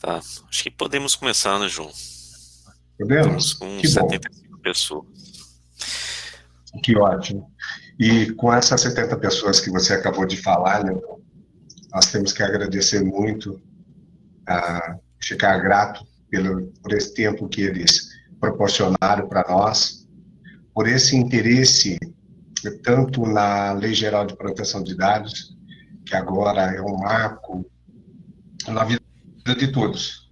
Tá, acho que podemos começar, né, João? Estamos Podemos? com Que bom, 75 pessoas. que ótimo. E com essas 70 pessoas que você acabou de falar, né, nós temos que agradecer muito, ficar grato por esse tempo que eles proporcionaram para nós, por esse interesse, tanto na Lei Geral de Proteção de Dados, que agora é um marco na vida de todos,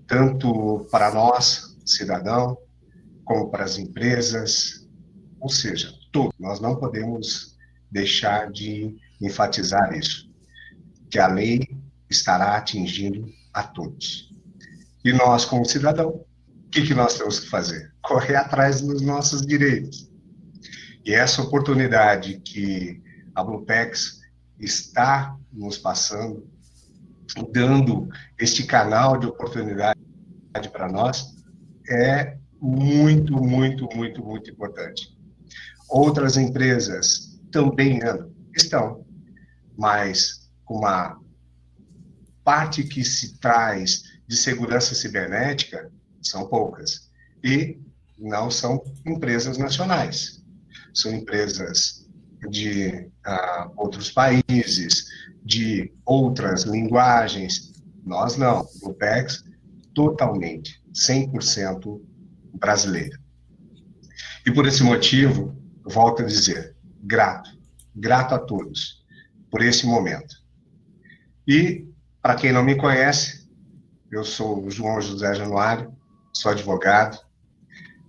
tanto para nós, cidadão, como para as empresas, ou seja, todos. Nós não podemos deixar de enfatizar isso, que a lei estará atingindo a todos. E nós, como cidadão, o que nós temos que fazer? Correr atrás dos nossos direitos. E essa oportunidade que a Bluepex está nos passando, dando este canal de oportunidade para nós, é muito, muito, muito, muito importante. Outras empresas também estão, mas com uma parte que se traz de segurança cibernética são poucas. E não são empresas nacionais. São empresas de outros países, de outras linguagens. Nós não. O PEX, totalmente, 100% brasileira. E por esse motivo, volto a dizer, grato a todos por esse momento. E, para quem não me conhece, eu sou o João José Januário, sou advogado,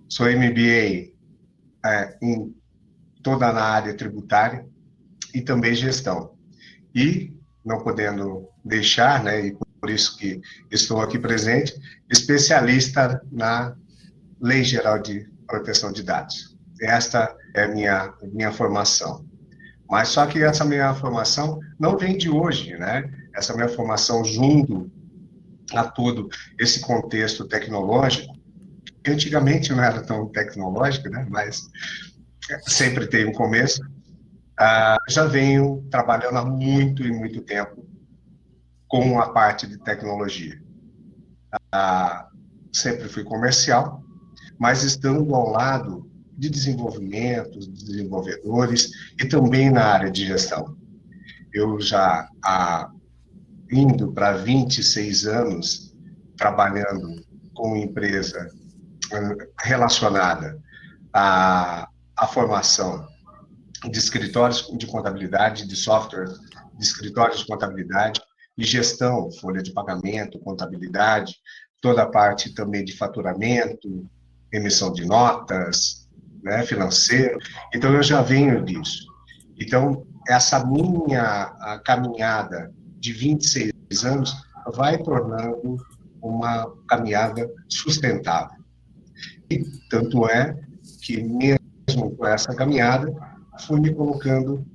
sou MBA em toda na área tributária e também gestão. E, não podendo deixar, né, e por isso que estou aqui presente, especialista na Lei Geral de Proteção de Dados. Esta é a minha formação. Mas só que essa minha formação não vem de hoje, né? Essa minha formação junto a todo esse contexto tecnológico, que antigamente não era tão tecnológico, né? Mas sempre tem um começo. Já venho trabalhando há muito e muito tempo com a parte de tecnologia. Sempre fui comercial, mas estando ao lado de desenvolvimento, de desenvolvedores e também na área de gestão. Eu já indo para 26 anos trabalhando com empresa relacionada à formação de escritórios de contabilidade, de software, de escritórios de contabilidade e gestão, folha de pagamento, contabilidade, toda a parte também de faturamento, emissão de notas, né, financeiro. Então, eu já venho disso. Então, essa minha caminhada de 26 anos vai tornando uma caminhada sustentável. E tanto é que, mesmo com essa caminhada, fui me colocando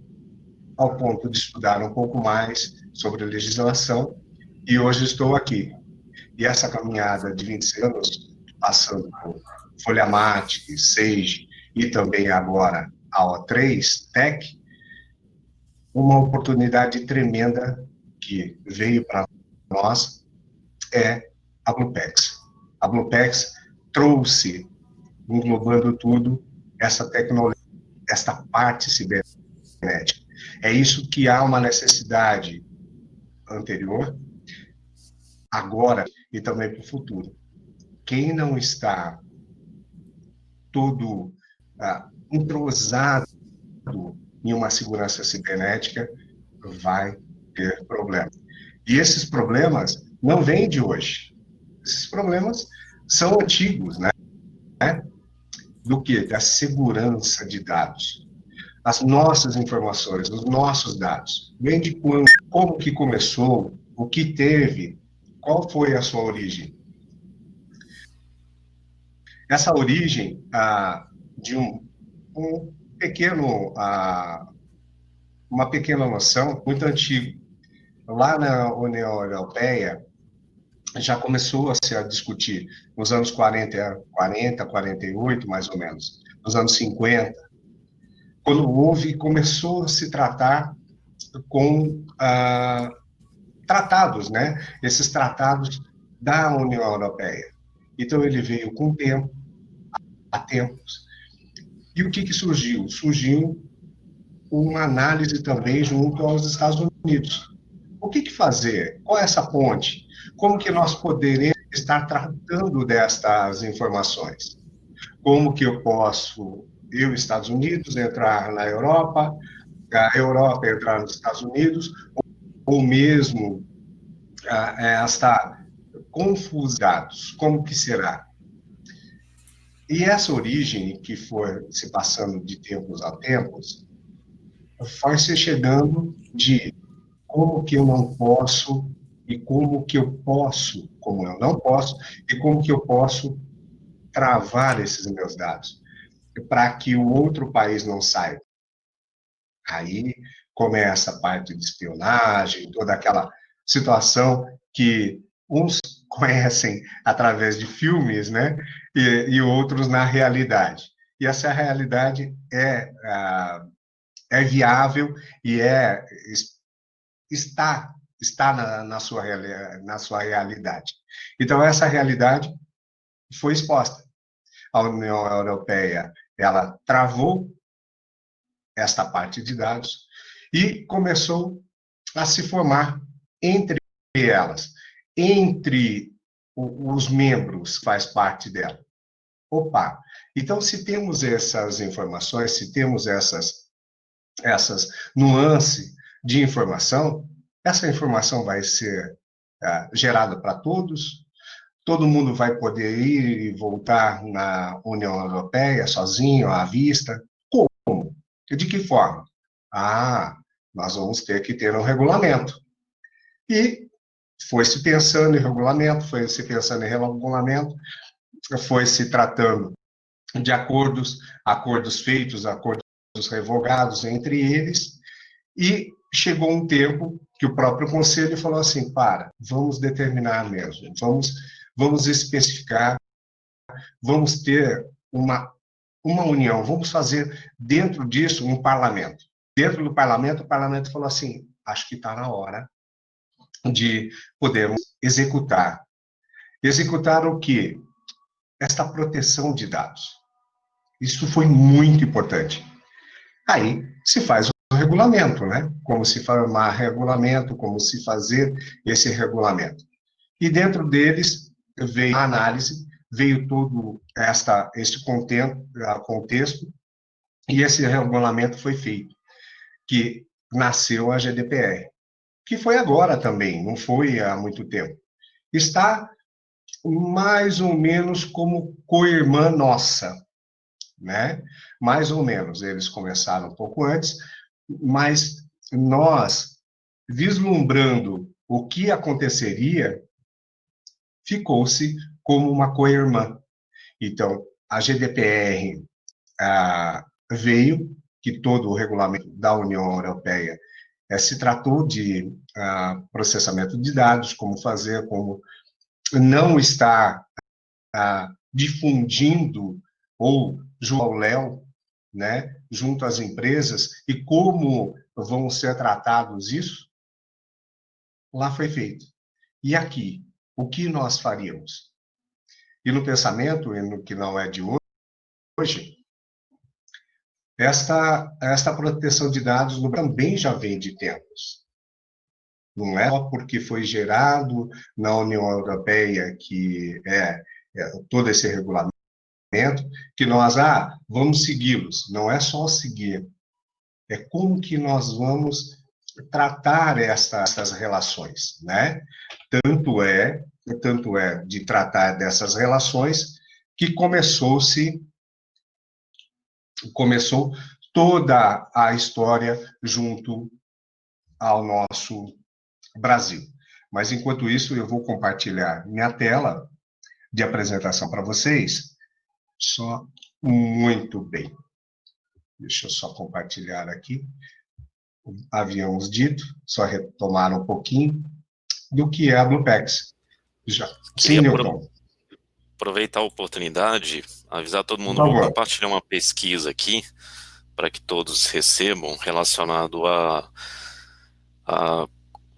ao ponto de estudar um pouco mais sobre a legislação e hoje estou aqui. E essa caminhada de 26 anos, passando por Folhamatic, Sage e também agora a O3 Tech, uma oportunidade tremenda que veio para nós é a Bluepex. A Bluepex trouxe, englobando tudo, essa tecnologia, esta parte cibernética. É isso que há uma necessidade anterior, agora e também para o futuro. Quem não está todo entrosado em uma segurança cibernética vai ter problema. E esses problemas não vêm de hoje. Esses problemas são antigos, né? Do que? Da segurança de dados. As nossas informações, os nossos dados. Vem de quando, como que começou, o que teve, qual foi a sua origem. Essa origem de um pequeno, uma pequena noção muito antiga. Lá na União Europeia, já começou a se discutir nos anos 40, 48, mais ou menos, nos anos 50, quando começou a se tratar com tratados, né? Esses tratados da União Europeia. Então ele veio com tempo, há tempos. E o que surgiu? Surgiu uma análise também junto aos Estados Unidos. O que fazer? Qual é essa ponte? Como que nós poderemos estar tratando destas informações? Como que eu posso, eu, Estados Unidos, entrar na Europa, a Europa entrar nos Estados Unidos, ou mesmo esta confusados, como que será? E essa origem que foi se passando de tempos a tempos, foi se chegando de como que eu não posso e como que eu posso, como eu não posso, e como que eu posso travar esses meus dados para que o outro país não saiba. Aí começa a parte de espionagem, toda aquela situação que uns conhecem através de filmes, né? E outros na realidade. E essa realidade é viável e está na sua realidade. Então, essa realidade foi exposta. A União Europeia, ela travou esta parte de dados e começou a se formar entre elas, entre os membros que faz parte dela. Opa, então se temos essas informações, se temos essas nuances de informação, essa informação vai ser gerada para todos, todo mundo vai poder ir e voltar na União Europeia sozinho, à vista. Como? De que forma? Nós vamos ter que ter um regulamento. E foi-se pensando em regulamento, foi-se pensando em regulamento, foi-se tratando de acordos feitos, acordos revogados entre eles, e chegou um tempo que o próprio conselho falou assim, vamos determinar mesmo, vamos especificar, vamos ter uma união, vamos fazer dentro disso um parlamento. Dentro do parlamento, o parlamento falou assim, acho que está na hora de podermos executar. Executar o quê? Esta proteção de dados. Isso foi muito importante. Aí se faz o regulamento, né? Como se formar regulamento, como se fazer esse regulamento. E dentro deles veio a análise, veio todo este contexto, e esse regulamento foi feito, que nasceu a GDPR, que foi agora também, não foi há muito tempo. Está mais ou menos como co-irmã nossa, né? Mais ou menos, eles começaram um pouco antes, mas nós, vislumbrando o que aconteceria, ficou-se como uma co-irmã. Então, a GDPR veio, que todo o regulamento da União Europeia se tratou de processamento de dados, como fazer, como não estar difundindo ou junto ao Léo, né, junto às empresas, e como vão ser tratados isso, lá foi feito. E aqui, o que nós faríamos? E no pensamento, e no que não é de hoje, esta proteção de dados também já vem de tempos. Não é só porque foi gerado na União Europeia, que todo esse regulamento, que nós vamos segui-los. Não é só seguir, é como que nós vamos tratar essas relações, né? Tanto é de tratar dessas relações que começou toda a história junto ao nosso Brasil. Mas, enquanto isso, eu vou compartilhar minha tela de apresentação para vocês. Só muito bem. Deixa eu só compartilhar aqui. Havíamos dito, só retomar um pouquinho do que é a Bluepex. Sim, Newton. Aproveitar a oportunidade, avisar todo mundo, vou compartilhar uma pesquisa aqui, para que todos recebam, relacionado a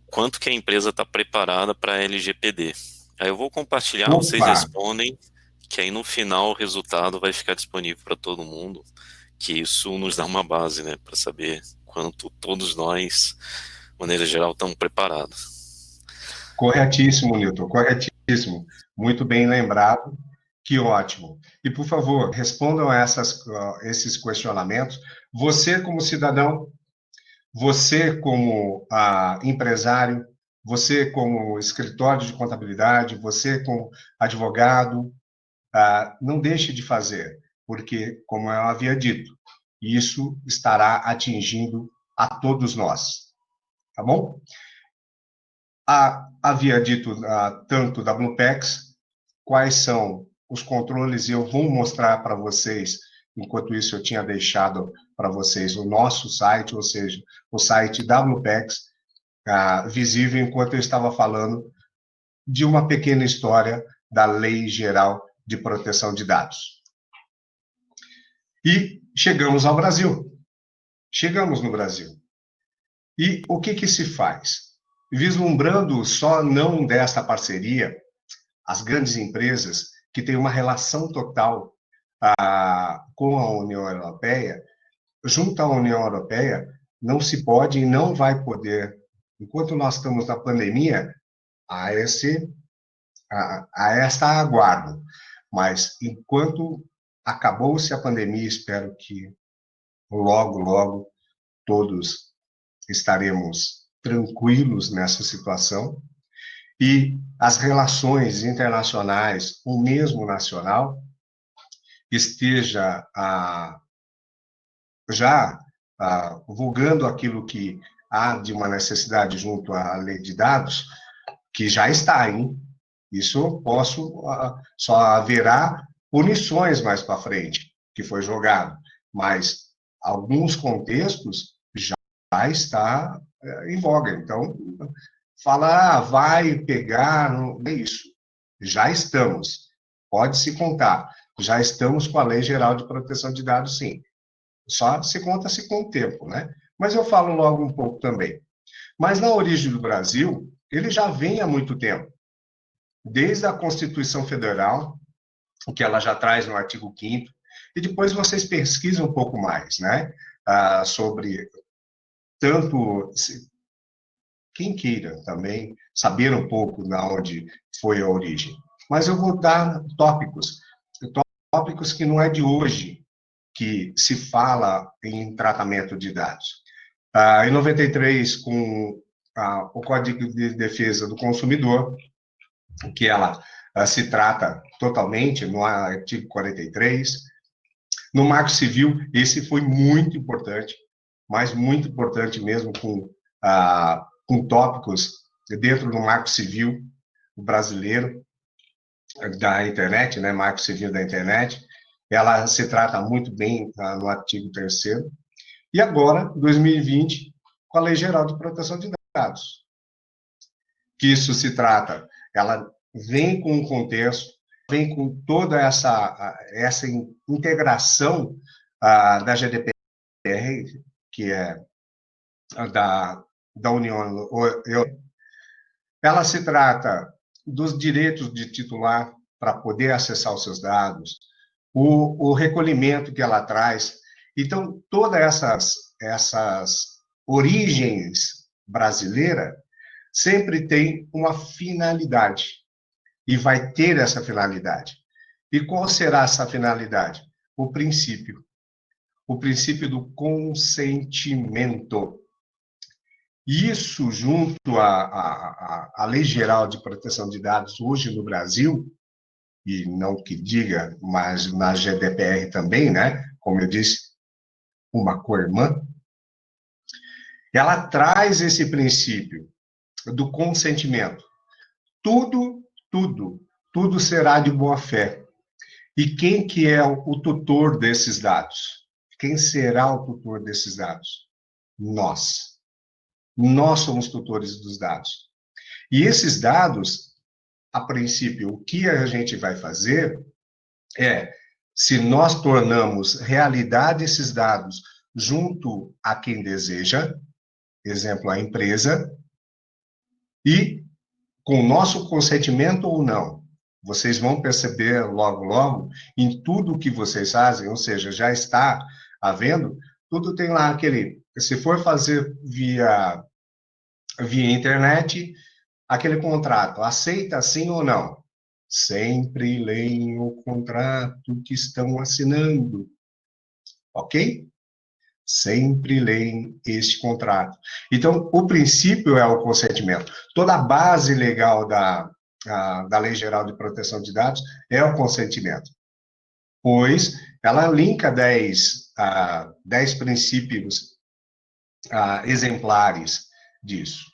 quanto que a empresa está preparada para a LGPD. Aí eu vou compartilhar, vocês Opa! respondem, que aí no final o resultado vai ficar disponível para todo mundo, que isso nos dá uma base, né, para saber quanto todos nós, de maneira geral, estamos preparados. Corretíssimo, Newton, corretíssimo. Muito bem lembrado. Que ótimo. E, por favor, respondam a esses questionamentos. Você, como cidadão, você, como empresário, você, como escritório de contabilidade, você, como advogado, não deixe de fazer, porque, como eu havia dito, isso estará atingindo a todos nós. Tá bom? Havia dito tanto da Bluepex, quais são os controles, e eu vou mostrar para vocês, enquanto isso eu tinha deixado para vocês o nosso site, ou seja, o site da Bluepex, visível enquanto eu estava falando de uma pequena história da Lei Geral de Proteção de Dados. E chegamos ao Brasil. Chegamos no Brasil. E o que se faz? Vislumbrando só não desta parceria, as grandes empresas que têm uma relação total com a União Europeia, junto à União Europeia, não se pode e não vai poder, enquanto nós estamos na pandemia, a esta aguardo. Mas enquanto acabou-se a pandemia, espero que logo, logo todos estaremos tranquilos nessa situação e as relações internacionais, ou mesmo nacional, esteja já vulgando aquilo que há de uma necessidade junto à lei de dados, que já está, hein? Isso só haverá punições mais para frente, que foi jogado, mas alguns contextos já está em voga. Então, falar vai pegar, não é isso. Já estamos, pode se contar, já estamos com a Lei Geral de Proteção de Dados, sim. Só se conta-se com o tempo, né? Mas eu falo logo um pouco também. Mas na origem do Brasil, ele já vem há muito tempo. Desde a Constituição Federal, que ela já traz no artigo 5º, e depois vocês pesquisam um pouco mais, né? Sobre tanto quem queira também saber um pouco de onde foi a origem. Mas eu vou dar tópicos que não é de hoje que se fala em tratamento de dados. Em 93, com o Código de Defesa do Consumidor, que ela se trata totalmente no artigo 43. No Marco Civil, esse foi muito importante, mas muito importante mesmo, com tópicos dentro do Marco Civil brasileiro da internet, né, Marco Civil da internet. Ela se trata muito bem no artigo 3º. E agora, 2020, com a Lei Geral de Proteção de Dados. Que isso se trata, ela vem com um contexto, vem com toda essa integração da GDPR, que é da União Europeia. Ela se trata dos direitos de titular para poder acessar os seus dados, o recolhimento que ela traz. Então, todas essas origens brasileiras sempre tem uma finalidade, e vai ter essa finalidade. E qual será essa finalidade? O princípio do consentimento. Isso, junto à Lei Geral de Proteção de Dados, hoje no Brasil, e não que diga, mas na GDPR também, né? Como eu disse, uma co-irmã, ela traz esse princípio do consentimento. Tudo será de boa fé. E quem que é o tutor desses dados? Quem será o tutor desses dados? Nós. Nós somos tutores dos dados. E esses dados, a princípio, o que a gente vai fazer é, se nós tornamos realidade esses dados junto a quem deseja, exemplo, a empresa, e com o nosso consentimento ou não. Vocês vão perceber logo, logo, em tudo que vocês fazem, ou seja, já está havendo, tudo tem lá aquele, se for fazer via internet, aquele contrato, aceita sim ou não? Sempre leem o contrato que estão assinando, ok? Sempre leem este contrato. Então, o princípio é o consentimento. Toda a base legal da Lei Geral de Proteção de Dados é o consentimento, pois ela linka 10 princípios exemplares disso.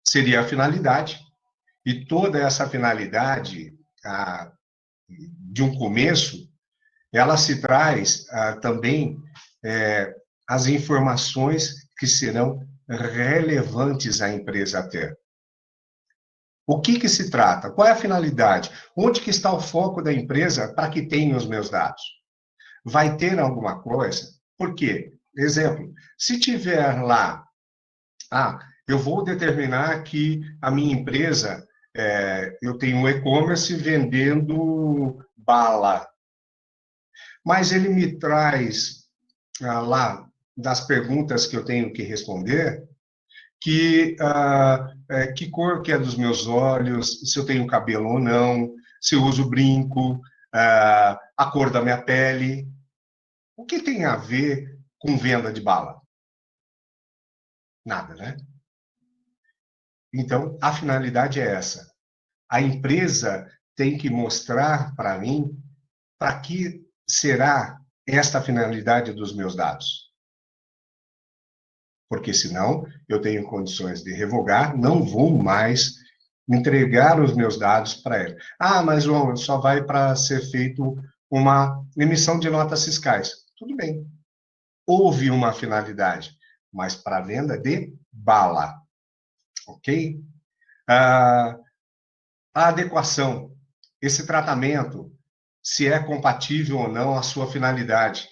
Seria a finalidade, e toda essa finalidade, de um começo, ela se traz também as informações que serão relevantes à empresa ter. O que se trata? Qual é a finalidade? Onde que está o foco da empresa para que tenha os meus dados? Vai ter alguma coisa? Por quê? Exemplo, se tiver lá, eu vou determinar que a minha empresa, eu tenho um e-commerce vendendo bala, mas ele me traz lá, das perguntas que eu tenho que responder, que cor que é dos meus olhos, se eu tenho cabelo ou não, se eu uso brinco, a cor da minha pele. O que tem a ver com venda de bala? Nada, né? Então, a finalidade é essa. A empresa tem que mostrar para mim para que será esta finalidade dos meus dados. Porque senão eu tenho condições de revogar, não vou mais entregar os meus dados para ele. Mas João, só vai para ser feito uma emissão de notas fiscais. Tudo bem. Houve uma finalidade, mas para venda de bala. Ok? A adequação, esse tratamento, se é compatível ou não à sua finalidade.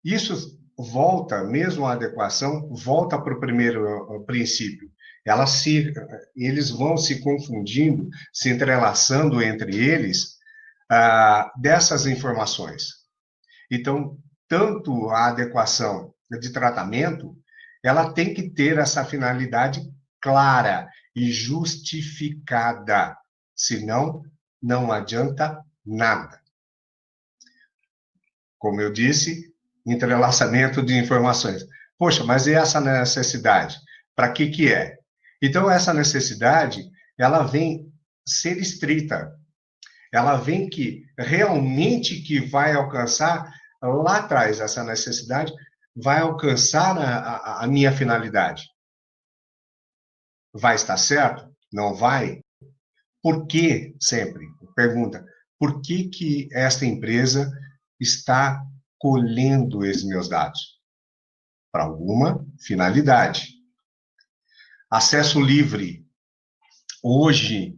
Isso volta, mesmo a adequação, volta para o primeiro princípio. Eles vão se confundindo, se entrelaçando entre eles, dessas informações. Então, tanto a adequação de tratamento, ela tem que ter essa finalidade clara e justificada, senão não adianta nada. Como eu disse, entrelaçamento de informações. Poxa, mas e essa necessidade? Para que é? Então, essa necessidade, ela vem ser estrita. Ela vem que realmente que vai alcançar, lá atrás, essa necessidade, vai alcançar a minha finalidade. Vai estar certo? Não vai? Por que, sempre, pergunta, por que esta empresa está colhendo esses meus dados? Para alguma finalidade. Acesso livre. Hoje,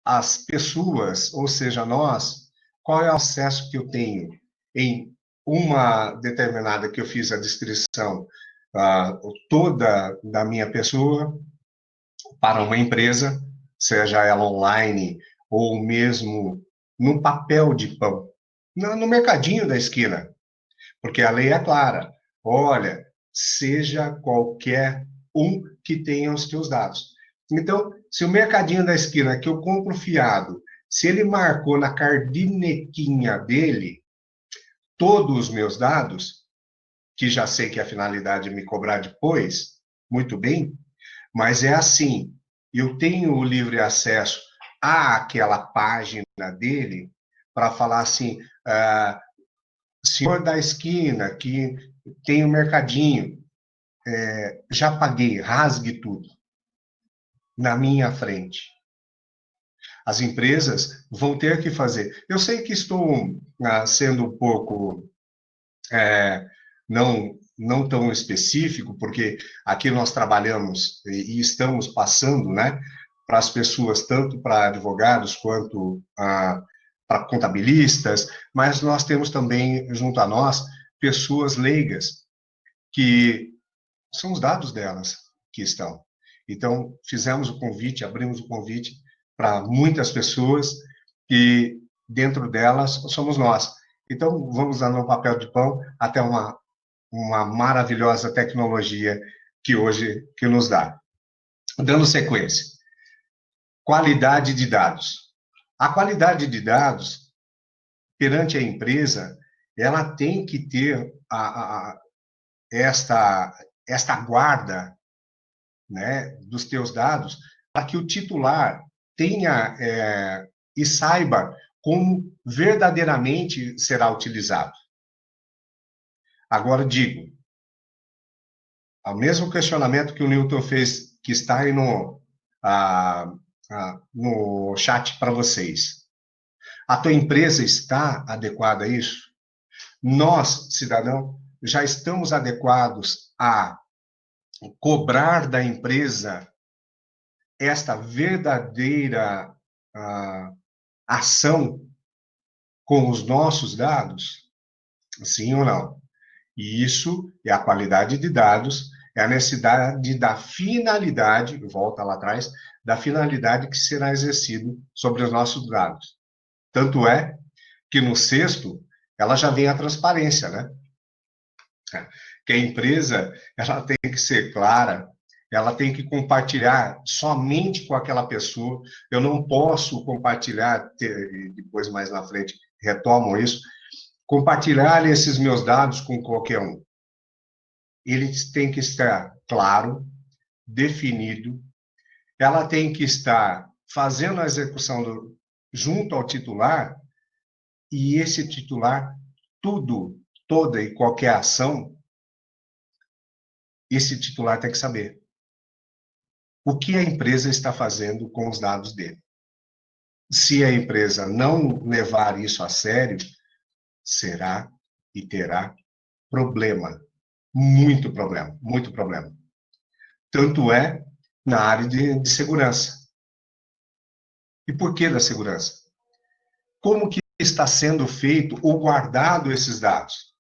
as pessoas, ou seja, nós, qual é o acesso que eu tenho em uma determinada que eu fiz a descrição toda da minha pessoa para uma empresa, seja ela online ou mesmo no papel de pão, no mercadinho da esquina, porque a lei é clara. Olha, seja qualquer um que tenha os teus dados. Então, se o mercadinho da esquina que eu compro fiado, se ele marcou na cardinequinha dele todos os meus dados, que já sei que a finalidade é me cobrar depois, muito bem, mas é assim, eu tenho o livre acesso àquela página dele para falar assim, senhor da esquina, que tem o mercadinho, já paguei, rasgue tudo na minha frente. As empresas vão ter que fazer. Eu sei que estou sendo um pouco não tão específico, porque aqui nós trabalhamos e estamos passando, né, para as pessoas, tanto para advogados quanto para contabilistas, mas nós temos também, junto a nós, pessoas leigas, que são os dados delas que estão. Então, fizemos o convite, abrimos o convite para muitas pessoas e dentro delas somos nós. Então, vamos dar no papel de pão até uma maravilhosa tecnologia que hoje que nos dá. Dando sequência, qualidade de dados. A qualidade de dados perante a empresa, ela tem que ter esta guarda, né, dos teus dados, para que o titular tenha e saiba como verdadeiramente será utilizado. Agora digo, o mesmo questionamento que o Newton fez, que está aí no chat para vocês. A tua empresa está adequada a isso? Nós, cidadão, já estamos adequados a cobrar da empresa esta verdadeira ação com os nossos dados? Sim ou não? E isso é a qualidade de dados, é a necessidade da finalidade, volta lá atrás, da finalidade que será exercido sobre os nossos dados. Tanto é que no sexto, ela já vem a transparência, né? Que a empresa, ela tem que ser clara, ela tem que compartilhar somente com aquela pessoa. Eu não posso compartilhar, depois mais na frente retomo isso, compartilhar esses meus dados com qualquer um. Eles têm que estar claro, definido, ela tem que estar fazendo a execução junto ao titular, e esse titular, toda e qualquer ação, esse titular tem que saber o que a empresa está fazendo com os dados dele. Se a empresa não levar isso a sério, será e terá problema, muito problema, muito problema. Tanto é na área de segurança. E por que da segurança? Como que está sendo feito ou guardado esses dados?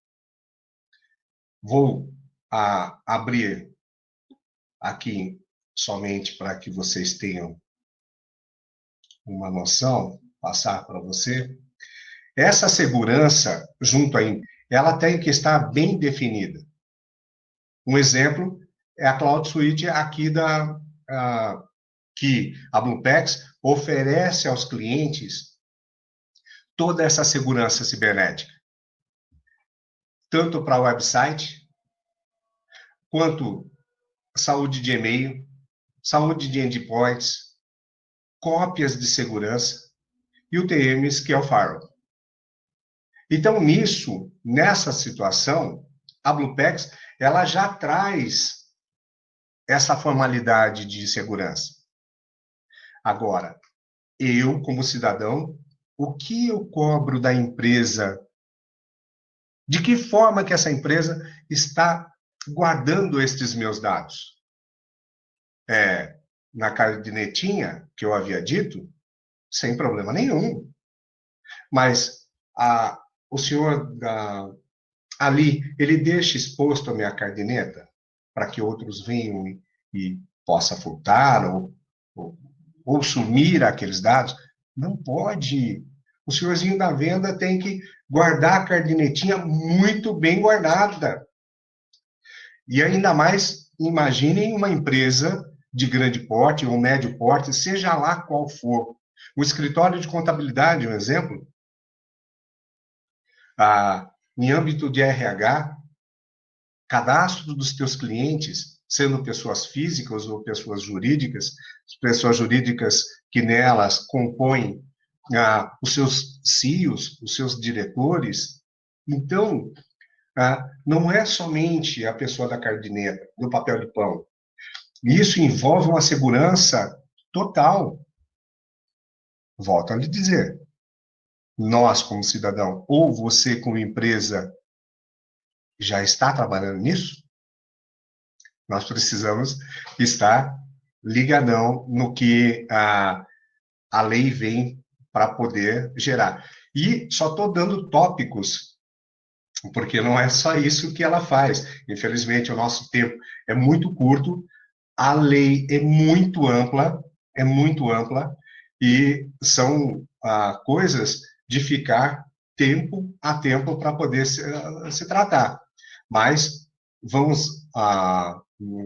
Vou abrir aqui somente para que vocês tenham uma noção, passar para você. Essa segurança, junto a ela tem que estar bem definida. Um exemplo é a Cloud Suite aqui que a Bluepex oferece aos clientes toda essa segurança cibernética, tanto para o website, quanto saúde de e-mail, saúde de endpoints, cópias de segurança e o TMS, que é o firewall. Então, nessa situação, a Bluepex, ela já traz essa formalidade de segurança. Agora, eu, como cidadão, o que eu cobro da empresa? De que forma que essa empresa está guardando estes meus dados? Na cadernetinha, que eu havia dito, sem problema nenhum. Mas o senhor ali, ele deixa exposto a minha caderneta para que outros venham e possa furtar ou sumir aqueles dados? Não pode. O senhorzinho da venda tem que guardar a cadernetinha muito bem guardada. E ainda mais, imaginem uma empresa de grande porte ou médio porte, seja lá qual for. O escritório de contabilidade, um exemplo, em âmbito de RH, cadastro dos teus clientes, sendo pessoas físicas ou pessoas jurídicas que nelas compõem os seus CEOs, os seus diretores. Então, não é somente a pessoa da caderneta, do papel de pão. Isso envolve uma segurança total. Volto a lhe dizer, nós como cidadão, ou você como empresa, já está trabalhando nisso? Nós precisamos estar ligadão no que a lei vem para poder gerar. E só estou dando tópicos, porque não é só isso que ela faz. Infelizmente, o nosso tempo é muito curto, a lei é muito ampla, e são coisas de ficar tempo a tempo para poder se tratar. Mas vamos,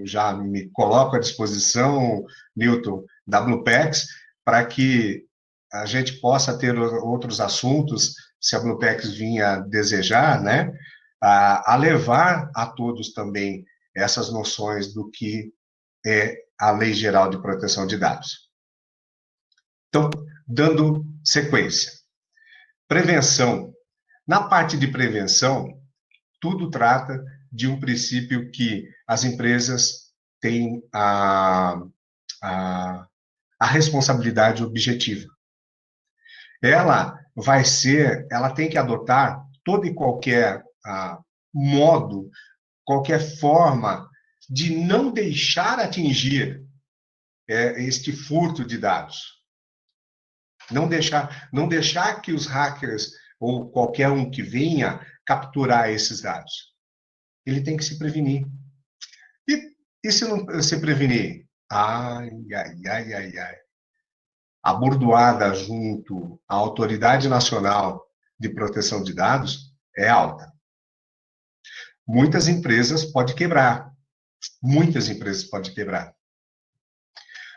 já me coloco à disposição, Newton, da Bluepex, para que a gente possa ter outros assuntos, se a Bluepex vinha desejar, né, a levar a todos também essas noções do que é a Lei Geral de Proteção de Dados. Então, dando sequência. Prevenção. Na parte de prevenção, tudo trata de um princípio que as empresas têm a responsabilidade objetiva. Ela tem que adotar todo e qualquer modo, qualquer forma de não deixar atingir este furto de dados. Não deixar que os hackers ou qualquer um que venha capturar esses dados. Ele tem que se prevenir. E se não se prevenir? Ai, ai, ai, ai, ai. A bordoada junto à Autoridade Nacional de Proteção de Dados é alta. Muitas empresas podem quebrar. Muitas empresas podem quebrar.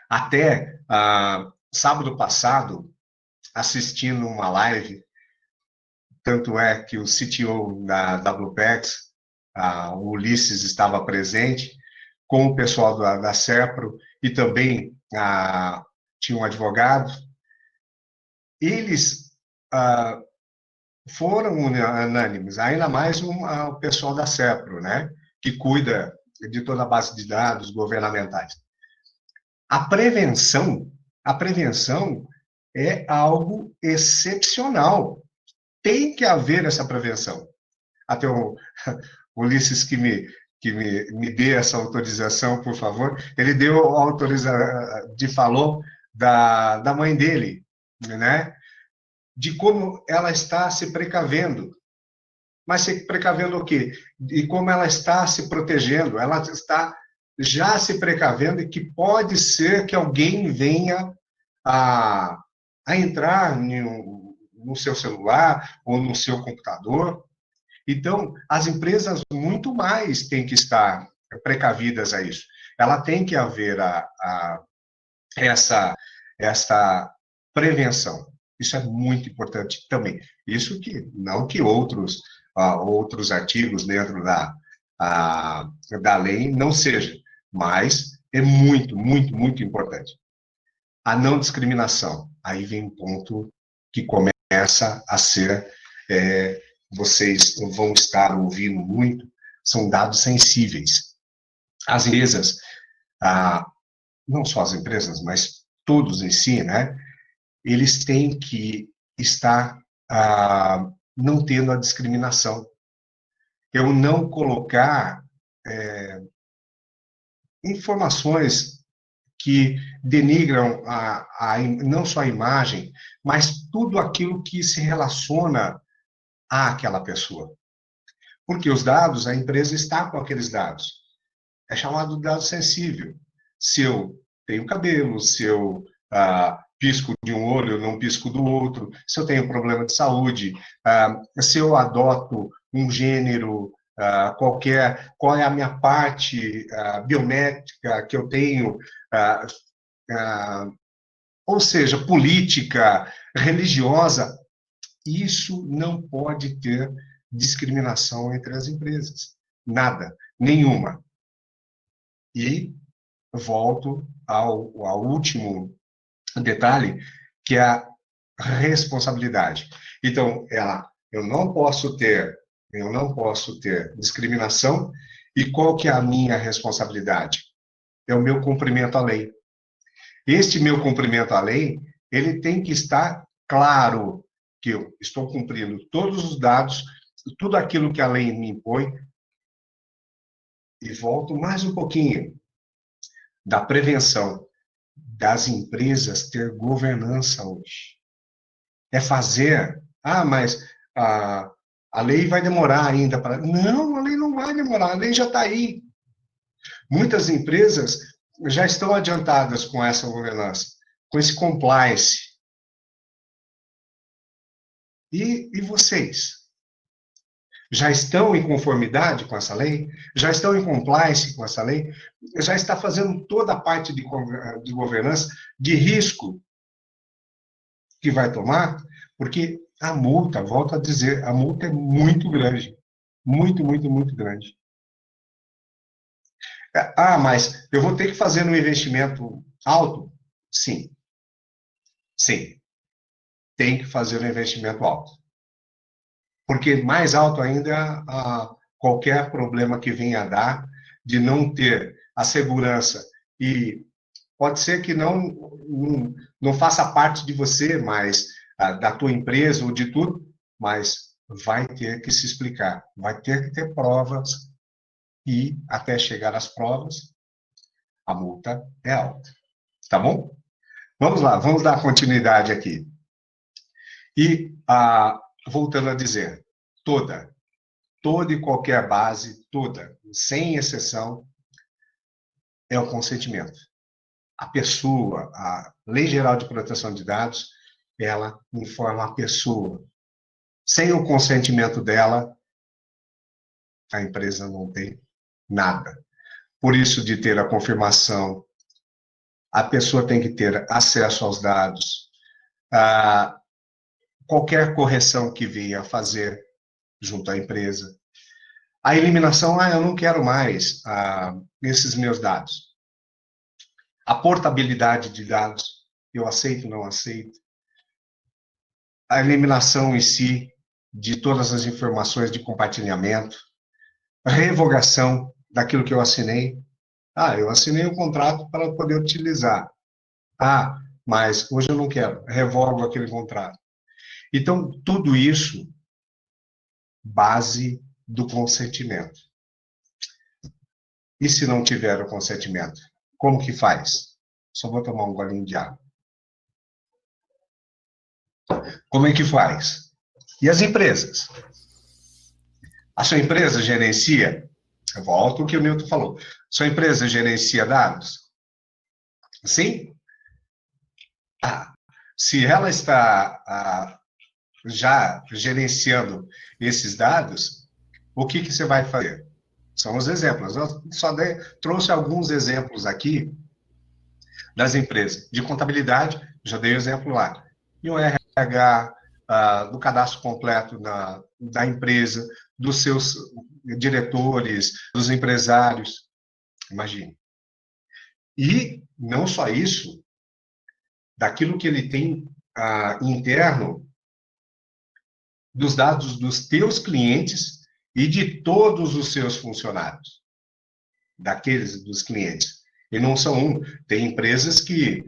Até sábado passado, assistindo uma live, tanto é que o CTO da Bluepex, o Ulisses, estava presente, com o pessoal da SERPRO, e também tinha um advogado. Eles foram unânimes, ainda mais o pessoal da SERPRO, né, que cuida de toda a base de dados governamentais. A prevenção é algo excepcional. Tem que haver essa prevenção. Até o Ulisses que me dê essa autorização, por favor. Ele deu falou da mãe dele, né? De como ela está se precavendo. Mas se precavendo o quê? E como ela está se protegendo. Ela está já se precavendo, e que pode ser que alguém venha a entrar no seu celular ou no seu computador. Então, as empresas muito mais têm que estar precavidas a isso. Ela tem que haver essa prevenção. Isso é muito importante também. Isso que não que outros artigos dentro da lei não sejam, mas é muito, muito, muito importante. A não discriminação. Aí vem um ponto que começa a ser, vocês vão estar ouvindo muito, são dados sensíveis. As empresas, não só as empresas, mas todos em si, né, eles têm que estar não tendo a discriminação. Eu não colocar informações que denigram não só a imagem, mas tudo aquilo que se relaciona àquela pessoa. Porque os dados, a empresa está com aqueles dados. É chamado de dado sensível. Se eu tenho cabelo, se eu pisco de um olho, não pisco do outro, se eu tenho problema de saúde, se eu adoto um gênero qualquer, qual é a minha parte biométrica que eu tenho, ou seja, política, religiosa, isso não pode ter discriminação entre as empresas. Nada, nenhuma. E volto ao último detalhe, que é a responsabilidade. Então, eu não posso ter discriminação. E qual que é a minha responsabilidade? É o meu cumprimento à lei. Este meu cumprimento à lei, ele tem que estar claro que eu estou cumprindo todos os dados, tudo aquilo que a lei me impõe. E volto mais um pouquinho da prevenção das empresas ter governança hoje. É fazer, mas a lei vai demorar ainda para... Não, a lei não vai demorar, a lei já está aí. Muitas empresas já estão adiantadas com essa governança, com esse compliance. E vocês? Já estão em conformidade com essa lei? Já estão em compliance com essa lei? Já está fazendo toda a parte de governança, de risco que vai tomar? Porque a multa, volto a dizer, a multa é muito grande. Muito, muito, muito grande. Ah, mas eu vou ter que fazer um investimento alto? Sim, sim, tem que fazer um investimento alto. Porque mais alto ainda qualquer problema que venha a dar de não ter a segurança. E pode ser que não faça parte de você, mas da tua empresa ou de tudo, mas vai ter que se explicar, vai ter que ter provas e até chegar às provas, a multa é alta. Tá bom? Vamos lá, vamos dar continuidade aqui. E, voltando a dizer, toda e qualquer base, toda, sem exceção, é o consentimento. A pessoa, a Lei Geral de Proteção de Dados, ela informa a pessoa. Sem o consentimento dela, a empresa não tem nada. Por isso, de ter a confirmação, a pessoa tem que ter acesso aos dados, qualquer correção que venha a fazer junto à empresa. A eliminação, eu não quero mais esses meus dados. A portabilidade de dados, eu aceito, não aceito. A eliminação em si de todas as informações de compartilhamento. A revogação daquilo que eu assinei. Eu assinei um contrato para poder utilizar. Mas hoje eu não quero. Revogo aquele contrato. Então, tudo isso, base do consentimento. E se não tiver o consentimento? Como que faz? Só vou tomar um golinho de água. Como é que faz? E as empresas? A sua empresa gerencia, eu volto ao que o Newton falou, sua empresa gerencia dados? Sim? Se ela está já gerenciando esses dados, o que você vai fazer? São os exemplos. Eu só trouxe alguns exemplos aqui das empresas. De contabilidade, já dei o exemplo lá. E o RH, do cadastro completo da empresa, dos seus diretores, dos empresários. Imagine. E não só isso, daquilo que ele tem interno, dos dados dos teus clientes e de todos os seus funcionários, daqueles dos clientes. E não são um. Tem empresas que,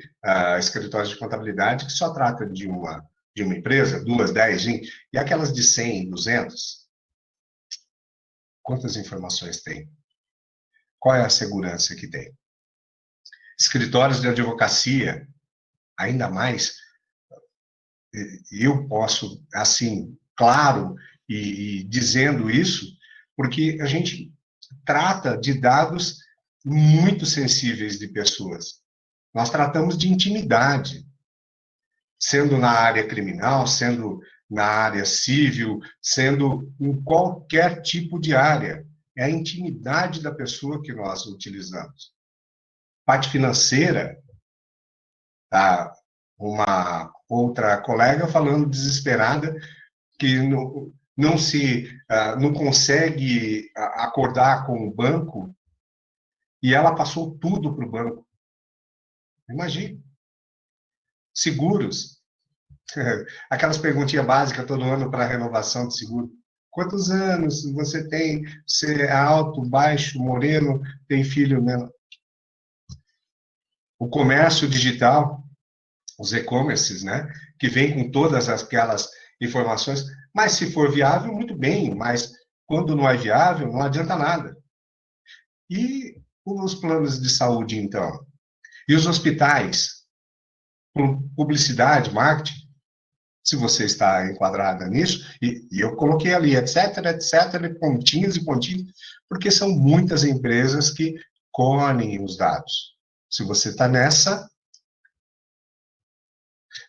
escritórios de contabilidade, que só tratam de uma empresa, 2, 10, 20, e aquelas de 100, 200. Quantas informações tem? Qual é a segurança que tem? Escritórios de advocacia, ainda mais, eu posso, assim, claro, e dizendo isso, porque a gente trata de dados muito sensíveis de pessoas. Nós tratamos de intimidade, sendo na área criminal, sendo na área civil, sendo em qualquer tipo de área. É a intimidade da pessoa que nós utilizamos. Parte financeira, uma outra colega falando desesperada que não consegue acordar com o banco e ela passou tudo para o banco. Imagine. Seguros. Aquelas perguntinhas básicas todo ano para renovação de seguro. Quantos anos você tem? Você é alto, baixo, moreno, tem filho menor? O comércio digital, os e-commerces, né? Que vem com todas aquelas informações. Mas se for viável, muito bem. Mas quando não é viável, não adianta nada. E os planos de saúde, então? E os hospitais? Com publicidade, marketing? Se você está enquadrada nisso, e eu coloquei ali, etc, etc, pontinhos e pontinhos, porque são muitas empresas que colhem os dados. Se você está nessa,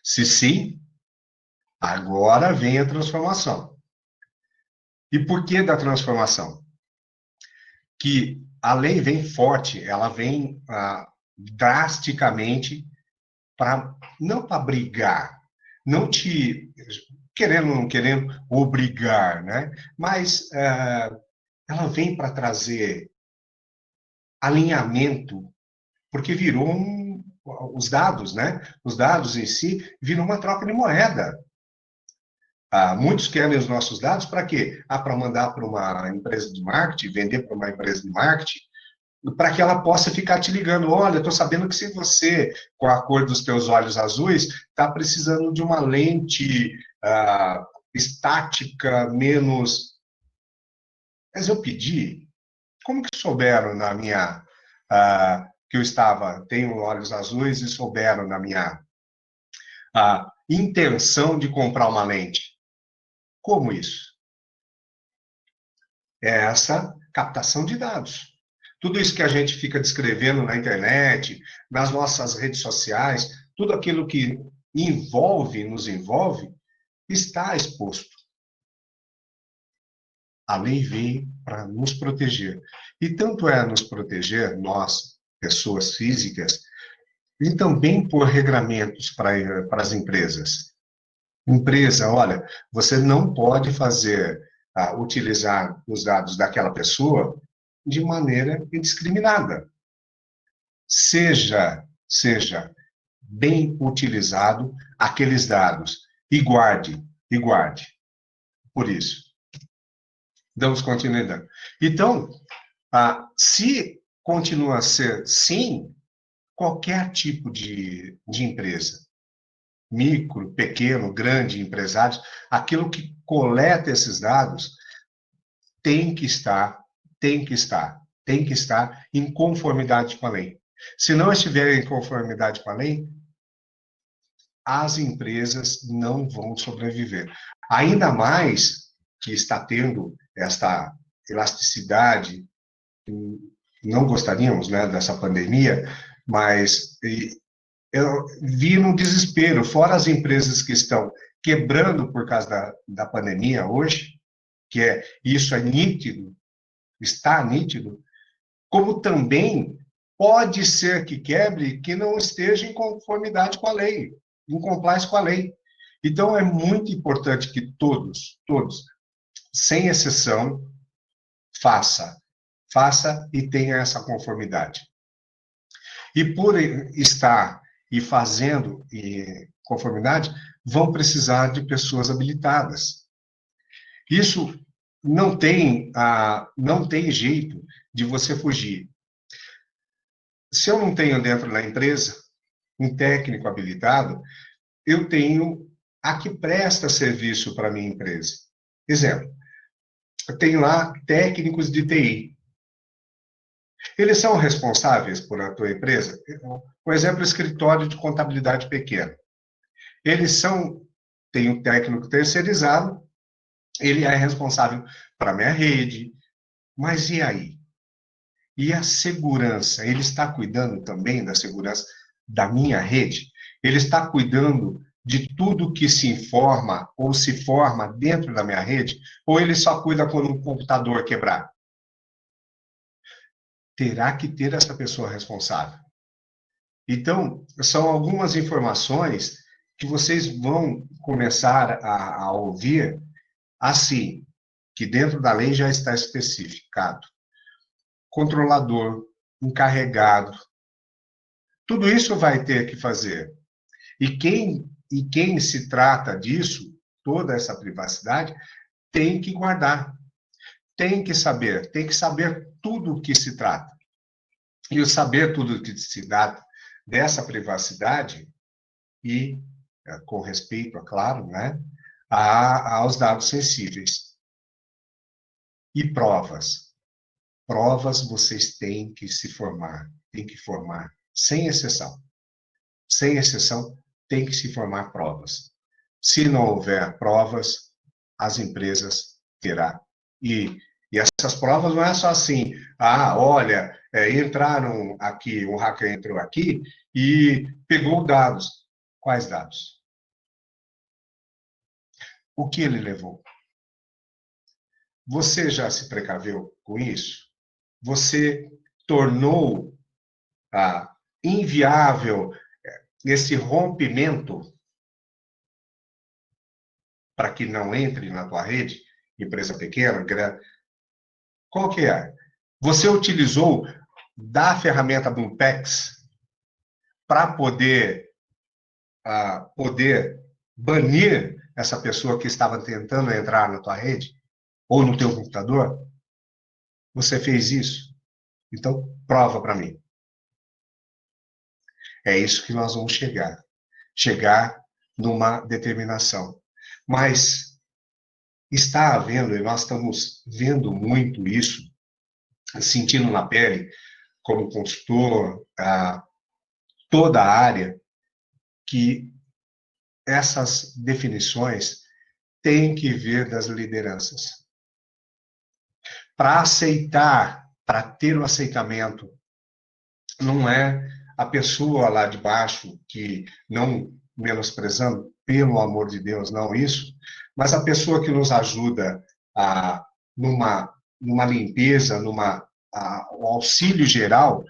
se sim, agora vem a transformação. E por que da transformação? Que a lei vem forte, ela vem drasticamente para não para brigar, não te querendo ou não querendo obrigar, né? Mas ela vem para trazer alinhamento, porque virou os dados, né? Os dados em si viram uma troca de moeda. Muitos querem os nossos dados para quê? Para mandar para uma empresa de marketing, vender para uma empresa de marketing, para que ela possa ficar te ligando. Olha, estou sabendo que se você, com a cor dos teus olhos azuis, está precisando de uma lente estática menos. Mas eu pedi. Como que souberam na minha que eu tenho olhos azuis e souberam na minha intenção de comprar uma lente? Como isso? É essa captação de dados. Tudo isso que a gente fica descrevendo na internet, nas nossas redes sociais, tudo aquilo que nos envolve, está exposto. A lei veio para nos proteger. E tanto é nos proteger, nós, pessoas físicas, e também por regramentos para as empresas. Empresa, olha, você não pode utilizar os dados daquela pessoa de maneira indiscriminada. Seja bem utilizado aqueles dados e guarde. Por isso, damos continuidade. Então, se continua a ser sim, qualquer tipo de empresa, micro, pequeno, grande, empresários, aquilo que coleta esses dados tem que estar, tem que estar, tem que estar em conformidade com a lei. Se não estiver em conformidade com a lei, as empresas não vão sobreviver. Ainda mais que está tendo esta elasticidade, não gostaríamos, né, dessa pandemia, mas eu vi no desespero, fora as empresas que estão quebrando por causa da pandemia hoje, isso é nítido, está nítido, como também pode ser que quebre que não esteja em conformidade com a lei, em compliance com a lei. Então, é muito importante que todos, sem exceção, faça e tenha essa conformidade. E por estar e fazendo conformidade, vão precisar de pessoas habilitadas. Isso não tem jeito de você fugir. Se eu não tenho dentro da empresa um técnico habilitado, eu tenho a que presta serviço para a minha empresa. Exemplo, eu tenho lá técnicos de TI. Eles são responsáveis por a tua empresa? Por exemplo, escritório de contabilidade pequeno. Tem um técnico terceirizado, ele é responsável para a minha rede, mas e aí? E a segurança? Ele está cuidando também da segurança da minha rede? Ele está cuidando de tudo que se informa ou se forma dentro da minha rede? Ou ele só cuida quando um computador quebrar? Terá que ter essa pessoa responsável. Então, são algumas informações que vocês vão começar a ouvir assim, que dentro da lei já está especificado. Controlador, encarregado, tudo isso vai ter que fazer. E quem se trata disso, toda essa privacidade, tem que guardar, tem que saber tudo o que se trata. E o saber tudo o que se trata dessa privacidade, e com respeito, é claro, né, aos dados sensíveis. E provas. Provas vocês têm que se formar, tem que formar, sem exceção. Sem exceção, tem que se formar provas. Se não houver provas, as empresas terão. E E essas provas não é só assim, olha, entraram aqui, um hacker entrou aqui e pegou dados. Quais dados? O que ele levou? Você já se precaveu com isso? Você tornou inviável esse rompimento para que não entre na tua rede, empresa pequena, grande? Qual que é? Você utilizou da ferramenta Bumpex para poder banir essa pessoa que estava tentando entrar na tua rede ou no teu computador? Você fez isso? Então, prova para mim. É isso que nós vamos chegar. Chegar numa determinação. Mas está havendo, e nós estamos vendo muito isso, sentindo na pele, como consultor, toda a área, que essas definições têm que vir das lideranças. Para aceitar, para ter o aceitamento, não é a pessoa lá de baixo que, não menosprezando, pelo amor de Deus, não isso, mas a pessoa que nos ajuda numa limpeza, o auxílio geral,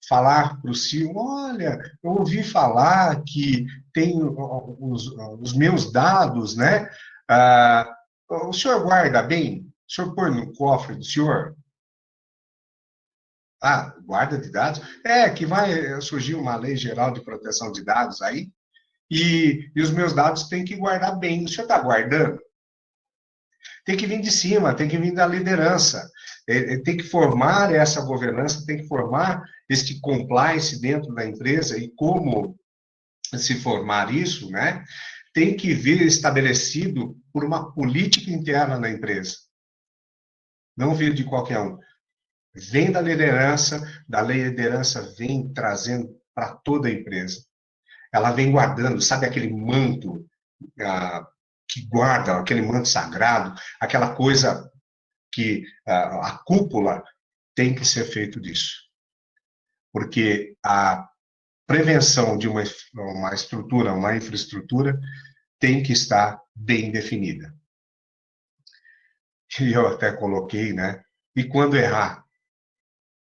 falar para o CEO, olha, eu ouvi falar que tem os meus dados, né? O senhor guarda bem? O senhor põe no cofre do senhor? Guarda de dados? Que vai surgir uma lei geral de proteção de dados aí, e os meus dados têm que guardar bem. O senhor está guardando? Tem que vir de cima, tem que vir da liderança, tem que formar essa governança, tem que formar este compliance dentro da empresa, e como se formar isso, né? Tem que vir estabelecido por uma política interna da empresa, não vir de qualquer um. Vem da liderança vem trazendo para toda a empresa. Ela vem guardando, sabe aquele manto que guarda, aquele manto sagrado, aquela coisa que a cúpula tem que ser feito disso. Porque a prevenção de uma estrutura, uma infraestrutura, tem que estar bem definida. E eu até coloquei, né? E quando errar?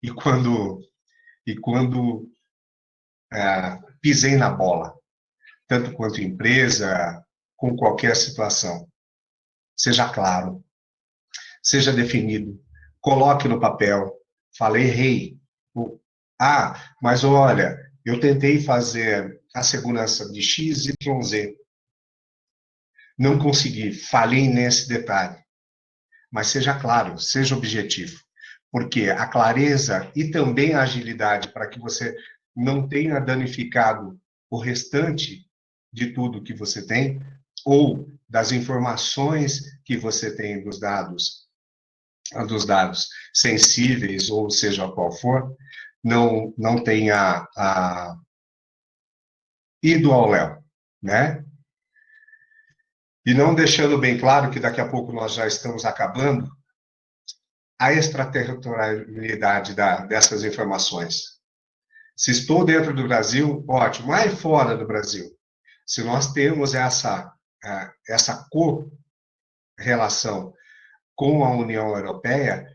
E quando pisei na bola, tanto quanto empresa, com qualquer situação. Seja claro, seja definido, coloque no papel, fale, errei. Mas olha, eu tentei fazer a segurança de X, Y, Z. Não consegui, falhei nesse detalhe. Mas seja claro, seja objetivo. Porque a clareza e também a agilidade para que você não tenha danificado o restante de tudo que você tem, ou das informações que você tem dos dados sensíveis, ou seja qual for, não tenha ido ao léu, né? E não deixando bem claro que daqui a pouco nós já estamos acabando, a extraterritorialidade dessas informações. Se estou dentro do Brasil, ótimo, mas fora do Brasil. Se nós temos essa correlação com a União Europeia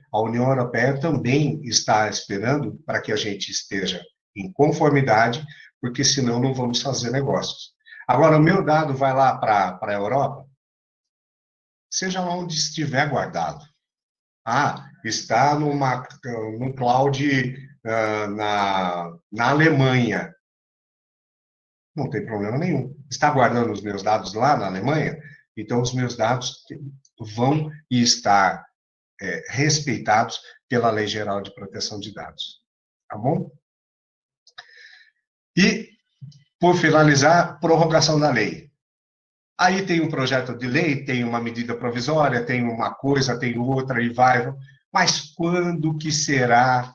também está esperando para que a gente esteja em conformidade, porque senão não vamos fazer negócios. Agora, o meu dado vai lá para a Europa, seja lá onde estiver guardado. Está num cloud na Alemanha. Não tem problema nenhum. Está guardando os meus dados lá na Alemanha? Então, os meus dados vão estar respeitados pela Lei Geral de Proteção de Dados. Tá bom? E, por finalizar, prorrogação da lei. Aí tem um projeto de lei, tem uma medida provisória, tem uma coisa, tem outra, e vai. Mas quando que será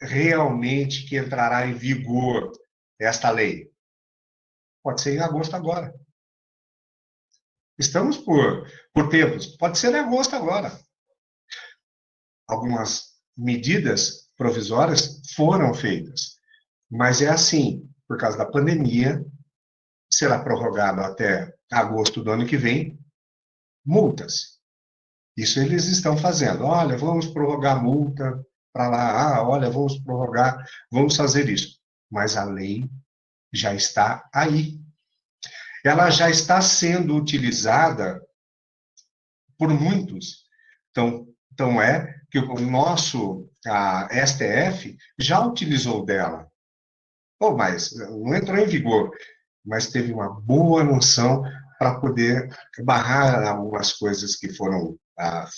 realmente que entrará em vigor esta lei? Pode ser em agosto agora. Estamos por tempos. Pode ser em agosto agora. algumas medidas provisórias foram feitas, mas é assim, por causa da pandemia, será prorrogado até agosto do ano que vem, multas. Isso eles estão fazendo. Olha, vamos prorrogar a multa para lá. Ah, olha, vamos prorrogar, vamos fazer isso. Mas a lei já está aí. Ela já está sendo utilizada por muitos. Então é que o nosso a STF já utilizou dela. Pô, mas não entrou em vigor, mas teve uma boa noção para poder barrar algumas coisas que foram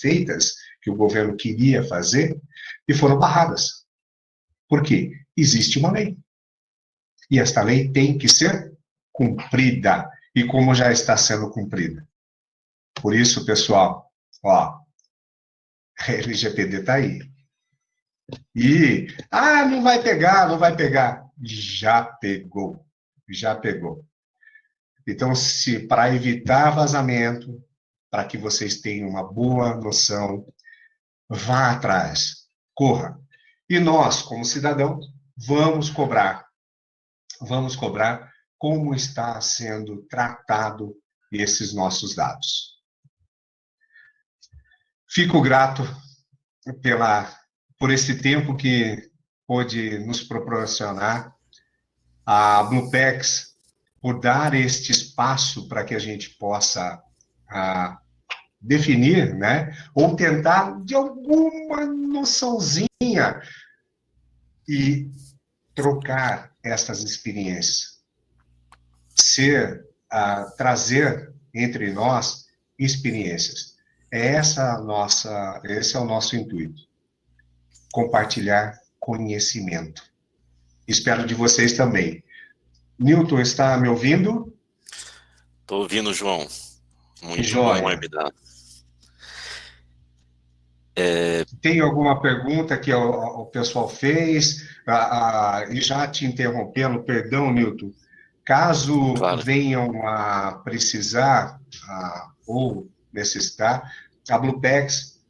feitas, que o governo queria fazer, e foram barradas. Por quê? Existe uma lei. E esta lei tem que ser cumprida. E como já está sendo cumprida. Por isso, pessoal, ó, a LGPD está aí. Não vai pegar, não vai pegar. Já pegou, já pegou. Então, se para evitar vazamento, para que vocês tenham uma boa noção, vá atrás, corra. E nós, como cidadãos, vamos cobrar como está sendo tratado esses nossos dados. Fico grato por esse tempo que pôde nos proporcionar a Bluepex, por dar este espaço para que a gente possa definir, né, ou tentar de alguma noçãozinha e trocar essas experiências, trazer entre nós experiências. Esse é o nosso intuito, compartilhar conhecimento. Espero de vocês também. Newton, está me ouvindo? Estou ouvindo, João. Muito bom Joia. webinar. Tem alguma pergunta que o pessoal fez? E já te interrompendo, perdão, Newton. Caso Claro. venham a precisar ou necessitar, a Bluepex,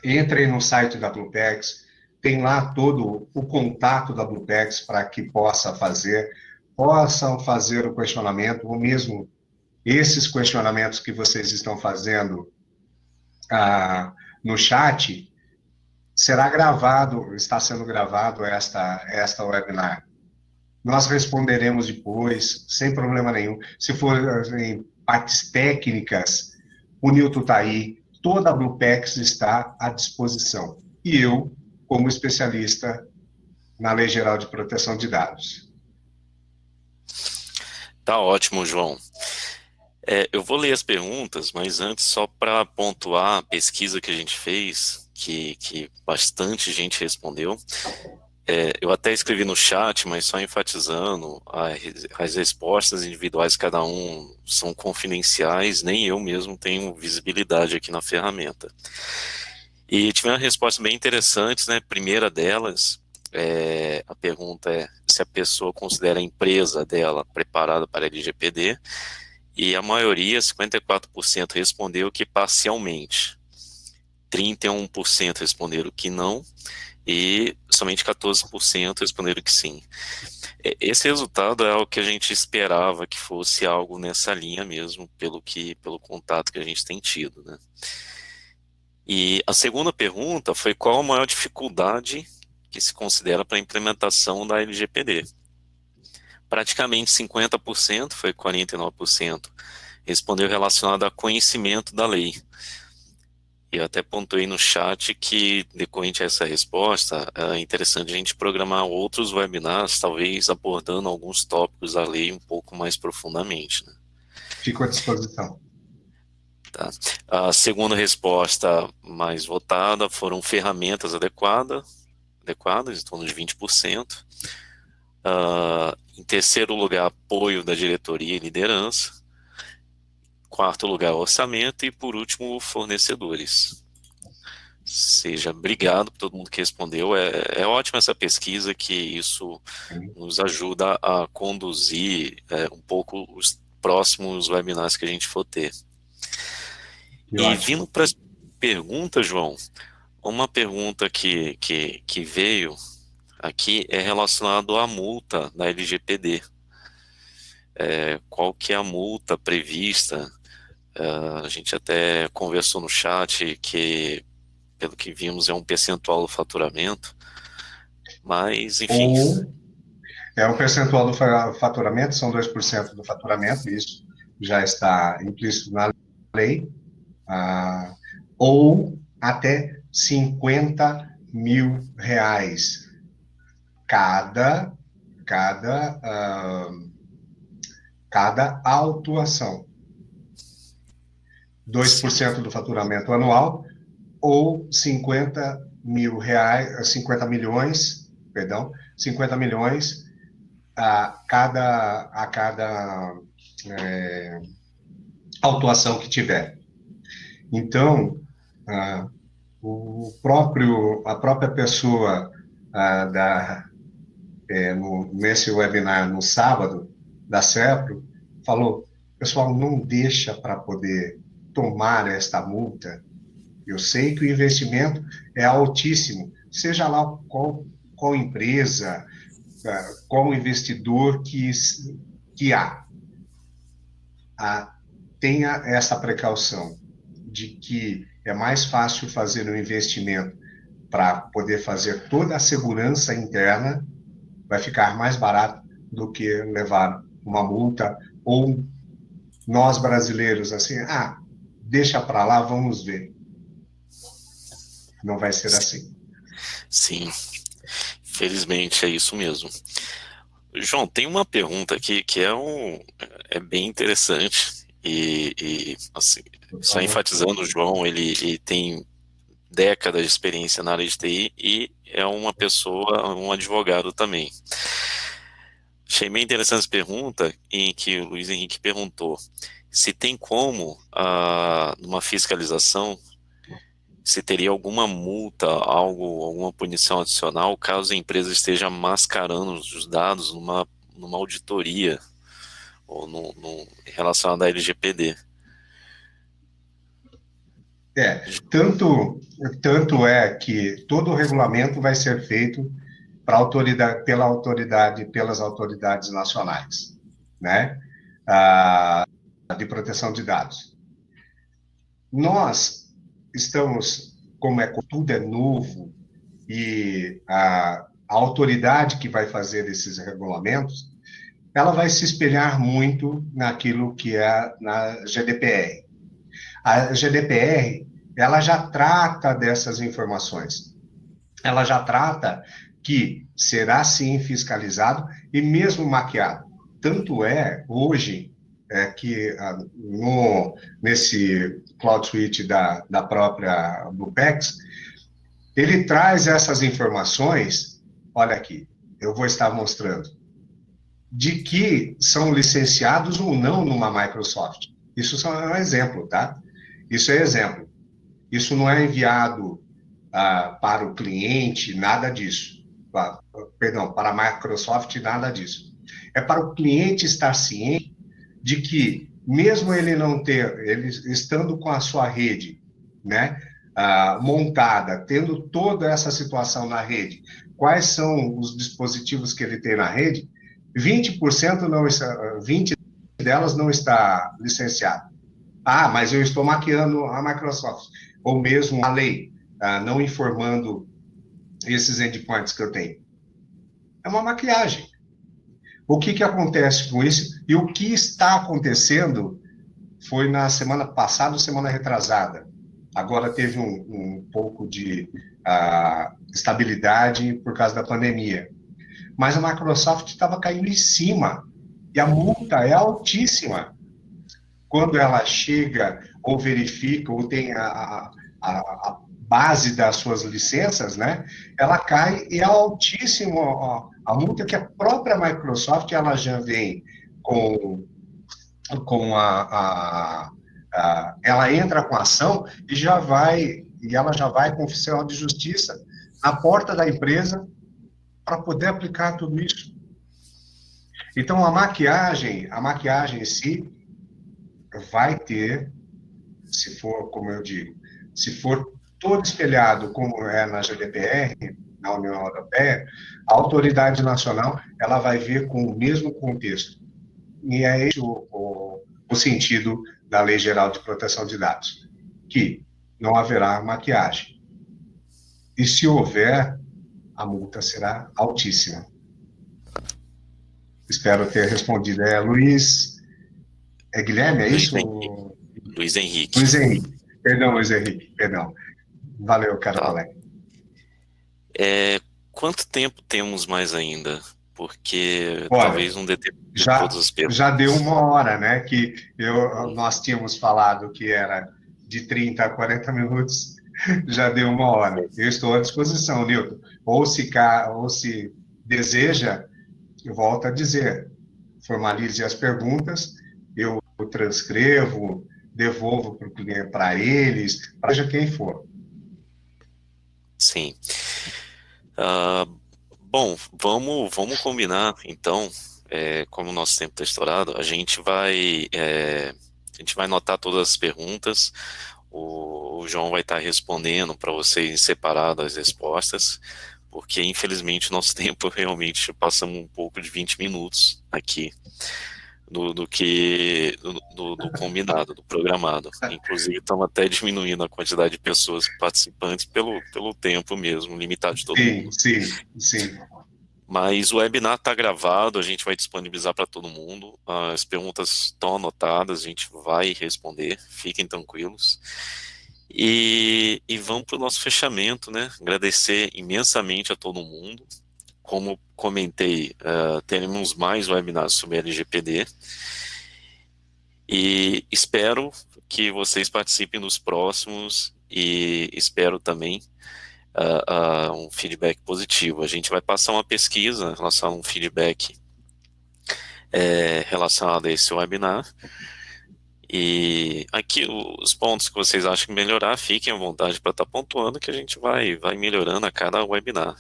entrem no site da Bluepex, tem lá todo o contato da Bluepex para que possam fazer o questionamento, ou mesmo esses questionamentos que vocês estão fazendo no chat, está sendo gravado esta webinar. Nós responderemos depois, sem problema nenhum. Se for em partes técnicas, o Newton está aí, toda a Bluepex está à disposição. E eu, como especialista na Lei Geral de Proteção de Dados. Tá ótimo, João. Eu vou ler as perguntas, mas antes, só para pontuar a pesquisa que a gente fez, que bastante gente respondeu. Eu até escrevi no chat, mas só enfatizando, as respostas individuais de cada um são confidenciais, nem eu mesmo tenho visibilidade aqui na ferramenta. E tive uma resposta bem interessante, né? Primeira delas, a pergunta é se a pessoa considera a empresa dela preparada para a LGPD, e a maioria, 54%, respondeu que parcialmente, 31% responderam que não, e somente 14% responderam que sim. Esse resultado é o que a gente esperava que fosse algo nessa linha mesmo, pelo contato que a gente tem tido, né? E a segunda pergunta foi qual a maior dificuldade que se considera para a implementação da LGPD. Praticamente 50%, foi 49%, respondeu relacionado a conhecimento da lei. E eu até pontuei no chat que, decorrente a essa resposta, é interessante a gente programar outros webinars, talvez abordando alguns tópicos da lei um pouco mais profundamente, né? Fico à disposição. Tá. A segunda resposta mais votada foram ferramentas adequadas, em torno de 20%. Em terceiro lugar, apoio da diretoria e liderança. Quarto lugar, orçamento. E por último, fornecedores. Seja, obrigado por todo mundo que respondeu. É ótima essa pesquisa, que isso nos ajuda a conduzir um pouco os próximos webinars que a gente for ter. E vindo para as perguntas, João, Uma pergunta que veio aqui é relacionado à multa da LGPD. Qual que é a multa prevista? A gente até conversou no chat que, pelo que vimos, é um percentual do faturamento, mas, enfim. Ou o percentual do faturamento, são 2% do faturamento, isso já está implícito na lei, ah, ou até 50 mil reais cada, cada, cada autuação. 2% do faturamento anual ou 50 mil reais, 50 milhões, perdão, 50 milhões a cada autuação que tiver. Então, a própria pessoa nesse webinar no sábado da CEPRO falou, pessoal, não deixa para poder tomar esta multa. Eu sei que o investimento é altíssimo, seja lá qual empresa, qual investidor que há. Tenha essa precaução de que é mais fácil fazer um investimento para poder fazer toda a segurança interna, vai ficar mais barato do que levar uma multa, ou nós brasileiros, assim, deixa para lá, vamos ver. Não vai ser assim. Sim, felizmente é isso mesmo. João, tem uma pergunta aqui que é bem interessante e assim, só enfatizando, o João, ele tem décadas de experiência na área de TI e é uma pessoa, um advogado também. Achei bem interessante essa pergunta em que o Luiz Henrique perguntou se tem como, numa fiscalização, se teria alguma multa, alguma punição adicional caso a empresa esteja mascarando os dados numa auditoria ou relacionado à LGPD. Tanto é que todo o regulamento vai ser feito pelas autoridades nacionais, né? De proteção de dados. Nós estamos, tudo é novo, e a autoridade que vai fazer esses regulamentos, ela vai se espelhar muito naquilo que é na GDPR. A GDPR, ela já trata dessas informações. Ela já trata que será sim fiscalizado e mesmo maquiado. Tanto é, hoje, que nesse Cloud Suite da própria Bluepex, ele traz essas informações, olha aqui, eu vou estar mostrando, de que são licenciados ou não numa Microsoft. Isso só é um exemplo, tá? Isso é exemplo. Isso não é enviado para o cliente, nada disso. Perdão, para a Microsoft, nada disso. É para o cliente estar ciente de que, mesmo ele estando com a sua rede, né, montada, tendo toda essa situação na rede, quais são os dispositivos que ele tem na rede, 20% não está, 20 delas não está licenciado. Mas eu estou maquiando a Microsoft, ou mesmo a lei, não informando esses endpoints que eu tenho. É uma maquiagem. O que acontece com isso? E o que está acontecendo foi na semana passada ou semana retrasada. Agora teve um pouco de estabilidade por causa da pandemia. Mas a Microsoft estava caindo em cima. E a multa é altíssima. Quando ela chega ou verifica ou tem a base das suas licenças, né, ela cai e é altíssimo a multa que a própria Microsoft ela já vem com ela entra com a ação e ela já vai com o oficial de justiça na porta da empresa para poder aplicar tudo isso. Então a maquiagem em si vai ter, se for, como eu digo, se for todo espelhado como é na GDPR, na União Europeia, a autoridade nacional ela vai ver com o mesmo contexto. E é esse o sentido da Lei Geral de Proteção de Dados, que não haverá maquiagem. E se houver, a multa será altíssima. Espero ter respondido. Luiz... Guilherme, é isso? Luiz Henrique. Luiz Henrique. Perdão, Luiz Henrique. Perdão. Valeu, cara, colega. Quanto tempo temos mais ainda? Porque olha, talvez não dê tempo de todas as perguntas. Já deu 1 hora, né? Que nós tínhamos falado que era de 30 a 40 minutos, já deu 1 hora. Eu estou à disposição, Nilton. Ou se deseja, eu volto a dizer, formalize as perguntas, eu transcrevo, devolvo para o cliente, para eles, para seja quem for. Sim. Bom, vamos combinar, então, como o nosso tempo está estourado, a gente vai anotar todas as perguntas, o João vai estar respondendo para vocês em separado as respostas, porque infelizmente o nosso tempo realmente passamos um pouco de 20 minutos aqui do combinado, do programado. Inclusive estamos até diminuindo a quantidade de pessoas participantes pelo tempo mesmo, limitado de todo mundo. Sim. Mas o webinar está gravado, a gente vai disponibilizar para todo mundo, as perguntas estão anotadas, a gente vai responder, fiquem tranquilos. E vamos para o nosso fechamento, né? Agradecer imensamente a todo mundo. Como comentei, teremos mais webinars sobre LGPD e espero que vocês participem dos próximos e espero também um feedback positivo. A gente vai passar uma pesquisa relacionada a um feedback relacionado a esse webinar. E aqui os pontos que vocês acham que melhorar, fiquem à vontade para estar pontuando, que a gente vai melhorando a cada webinar.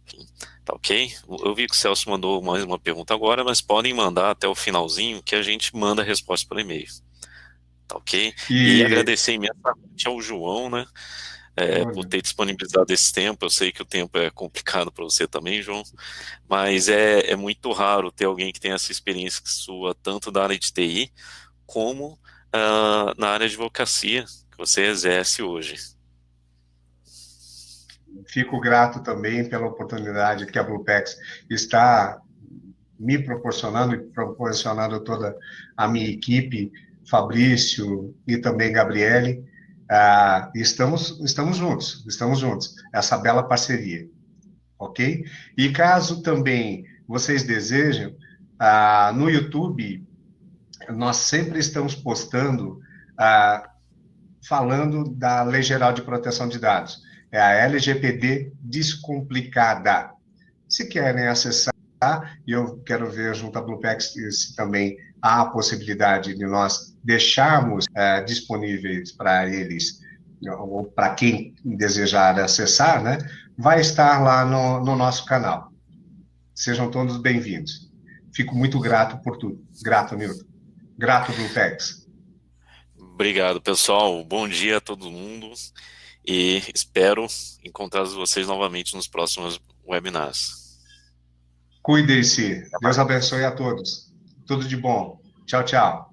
Enfim, tá ok? Eu vi que o Celso mandou mais uma pergunta agora, mas podem mandar até o finalzinho que a gente manda a resposta por e-mail. Tá ok? E agradecer imensamente ao João, né? Por ter disponibilizado esse tempo. Eu sei que o tempo é complicado para você também, João, mas é muito raro ter alguém que tenha essa experiência sua, tanto da área de TI, como na área de advocacia que você exerce hoje. Fico grato também pela oportunidade que a Bluepex está me proporcionando e proporcionando toda a minha equipe, Fabrício e também Gabriele. Estamos juntos, essa bela parceria, ok? E caso também vocês desejem, no YouTube, nós sempre estamos postando, falando da Lei Geral de Proteção de Dados, é a LGPD descomplicada. Se querem acessar, e eu quero ver junto à Bluepex se também há a possibilidade de nós deixarmos disponíveis para eles, ou para quem desejar acessar, né, vai estar lá no nosso canal. Sejam todos bem-vindos. Fico muito grato por tudo. Grato, Nilton. Grato, Bluepex. Obrigado, pessoal. Bom dia a todo mundo e espero encontrar vocês novamente nos próximos webinars. Cuidem-se. Deus abençoe a todos. Tudo de bom. Tchau, tchau.